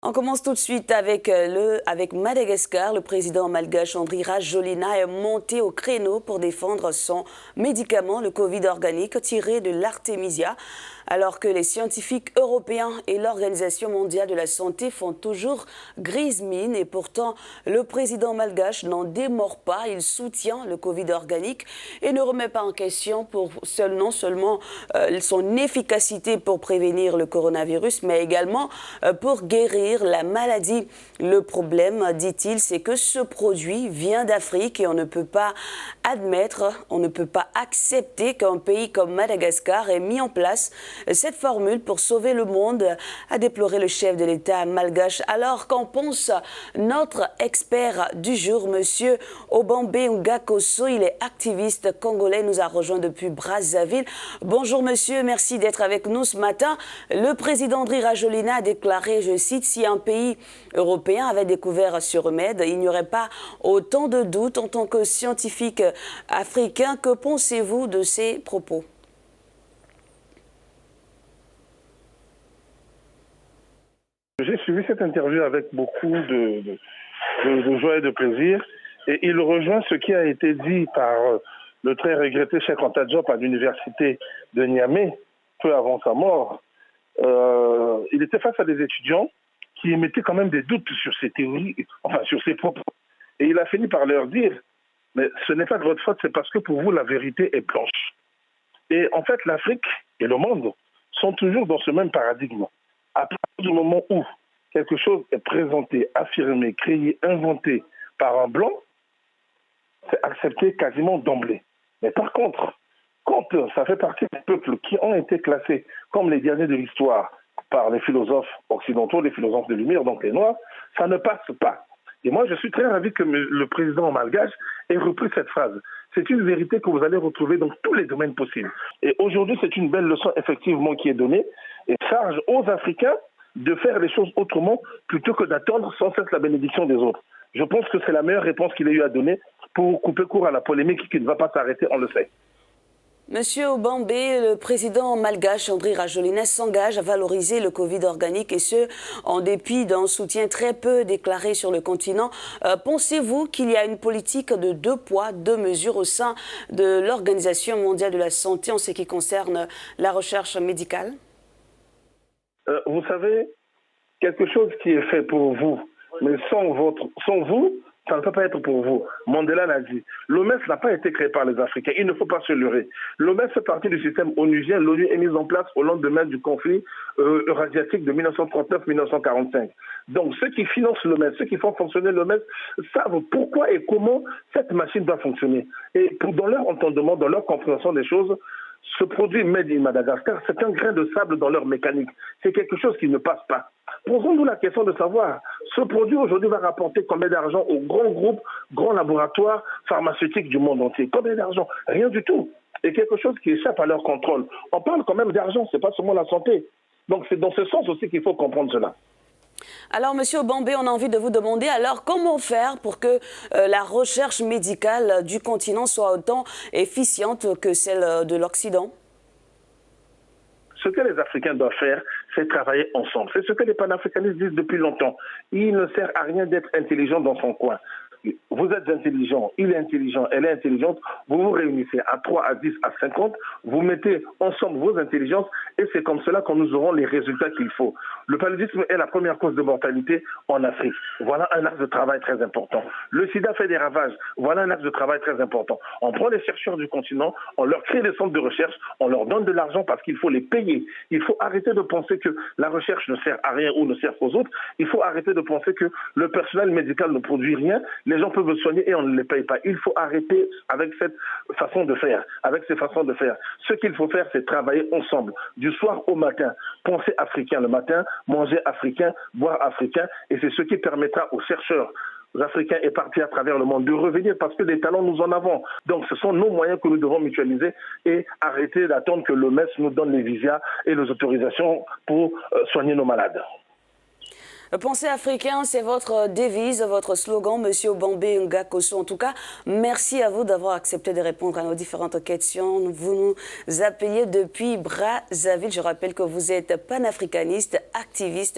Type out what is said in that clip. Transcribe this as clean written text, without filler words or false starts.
On commence tout de suite avec Madagascar. Le président malgache Andry Rajoelina est monté au créneau pour défendre son médicament, le Covid organique, tiré de l'artémisia. Alors que les scientifiques européens et l'Organisation mondiale de la santé font toujours grise mine. Et pourtant, le président malgache n'en démord pas. Il soutient le Covid organique et ne remet pas en question non seulement son efficacité pour prévenir le coronavirus, mais également pour guérir la maladie. Le problème, dit-il, c'est que ce produit vient d'Afrique et on ne peut pas admettre, on ne peut pas accepter qu'un pays comme Madagascar ait mis en place cette formule pour sauver le monde, a déploré le chef de l'État malgache. Alors qu'en pense notre expert du jour, monsieur Obambe Ngakoso, il est activiste congolais, nous a rejoint depuis Brazzaville. Bonjour monsieur, merci d'être avec nous ce matin. Le président Andry Rajoelina a déclaré, je cite, si un pays européen avait découvert ce remède, il n'y aurait pas autant de doutes. En tant que scientifique africain, que pensez-vous de ces propos ? J'ai suivi cette interview avec beaucoup de joie et de plaisir, et il rejoint ce qui a été dit par le très regretté Cheikh Anta Diop à l'université de Niamey, peu avant sa mort. Il était face à des étudiants qui émettaient quand même des doutes sur ses théories, enfin sur ses propos. Et il a fini par leur dire, mais ce n'est pas de votre faute, c'est parce que pour vous la vérité est blanche. Et en fait, l'Afrique et le monde sont toujours dans ce même paradigme. À partir du moment où quelque chose est présenté, affirmé, créé, inventé par un blanc, c'est accepté quasiment d'emblée. Mais par contre, quand ça fait partie des peuples qui ont été classés comme les derniers de l'histoire par les philosophes occidentaux, les philosophes de lumière, donc les Noirs, ça ne passe pas. Et moi, je suis très ravi que le président malgache ait repris cette phrase. C'est une vérité que vous allez retrouver dans tous les domaines possibles. Et aujourd'hui, c'est une belle leçon, effectivement, qui est donnée. Et charge aux Africains de faire les choses autrement plutôt que d'attendre sans cesse la bénédiction des autres. Je pense que c'est la meilleure réponse qu'il ait eu à donner pour couper court à la polémique qui ne va pas s'arrêter, on le sait. Monsieur Obambe, le président malgache Andry Rajoelina s'engage à valoriser le Covid organique et ce, en dépit d'un soutien très peu déclaré sur le continent. Pensez-vous qu'il y a une politique de 2 poids, 2 mesures au sein de l'Organisation mondiale de la santé en ce qui concerne la recherche médicale? Vous savez, quelque chose qui est fait pour vous, mais sans vous, ça ne peut pas être pour vous. Mandela l'a dit. L'OMS n'a pas été créé par les Africains. Il ne faut pas se leurrer. L'OMS fait partie du système onusien. L'ONU est mise en place au lendemain du conflit eurasiatique de 1939-1945. Donc ceux qui financent l'OMS, ceux qui font fonctionner l'OMS, savent pourquoi et comment cette machine doit fonctionner. Et dans leur entendement, dans leur compréhension des choses, ce produit Made in Madagascar, c'est un grain de sable dans leur mécanique. C'est quelque chose qui ne passe pas. Posons-nous la question de savoir, ce produit aujourd'hui va rapporter combien d'argent aux grands groupes, grands laboratoires pharmaceutiques du monde entier? Combien d'argent? Rien du tout. Et quelque chose qui échappe à leur contrôle. On parle quand même d'argent, ce n'est pas seulement la santé. Donc c'est dans ce sens aussi qu'il faut comprendre cela. Alors, monsieur Obambe, on a envie de vous demander, alors comment faire pour que la recherche médicale du continent soit autant efficiente que celle de l'Occident? Ce que les Africains doivent faire, c'est travailler ensemble. C'est ce que les panafricanistes disent depuis longtemps. Il ne sert à rien d'être intelligent dans son coin. Vous êtes intelligent, il est intelligent, elle est intelligente, vous vous réunissez à 3, à 10, à 50, vous mettez ensemble vos intelligences et c'est comme cela que nous aurons les résultats qu'il faut. Le paludisme est la première cause de mortalité en Afrique. Voilà un axe de travail très important. Le sida fait des ravages. Voilà un axe de travail très important. On prend les chercheurs du continent, on leur crée des centres de recherche, on leur donne de l'argent parce qu'il faut les payer. Il faut arrêter de penser que la recherche ne sert à rien ou ne sert qu'aux autres. Il faut arrêter de penser que le personnel médical ne produit rien. Les gens peuvent soigner et on ne les paye pas. Il faut arrêter avec cette façon de faire, avec ces façons de faire. Ce qu'il faut faire, c'est travailler ensemble, du soir au matin. Penser africain le matin, manger africain, boire africain, et c'est ce qui permettra aux chercheurs africains et partis à travers le monde de revenir parce que des talents nous en avons. Donc ce sont nos moyens que nous devons mutualiser et arrêter d'attendre que l'OMS nous donne les visas et les autorisations pour soigner nos malades. Pensez africain, c'est votre devise, votre slogan, monsieur Obambe Ngakoso. En tout cas, merci à vous d'avoir accepté de répondre à nos différentes questions. Vous nous appeliez depuis Brazzaville. Je rappelle que vous êtes panafricaniste, activiste.